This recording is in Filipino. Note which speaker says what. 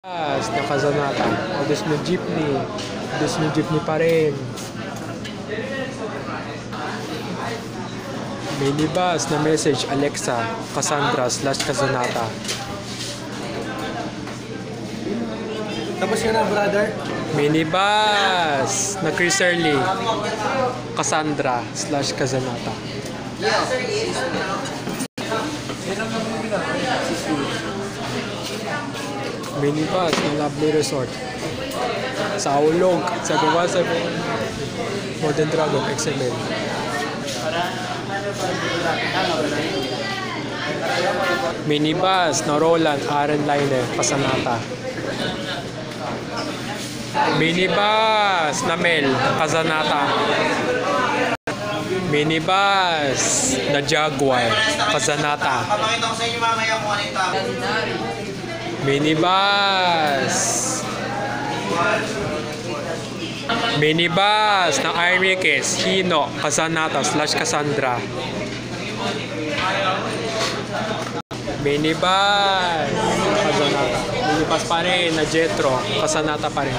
Speaker 1: Na Kazanata. Odis mo jeepney. Odis mo jeepney pa rin. Minibus na message Alexa, Cassandra / Kazanata.
Speaker 2: Tapos yun na, brother.
Speaker 1: Minibus na Chriserly, Cassandra / Kazanata. Minibus ng Lovely Resort sa Aulog, sa Bawasa Modern Dragon XML. Minibus na Roland Aren Liner Pasanata. Minibus na Mel Kazanata. Minibus na Jaguar Kazanata.
Speaker 3: Papakita ko sa inyo mamaya kung ano yung topic.
Speaker 1: Minibus. Minibus na Enriquez Hino Kazanata / Cassandra. Minibus Kazanata. Minibus pa rin na Jetro Kazanata pa rin.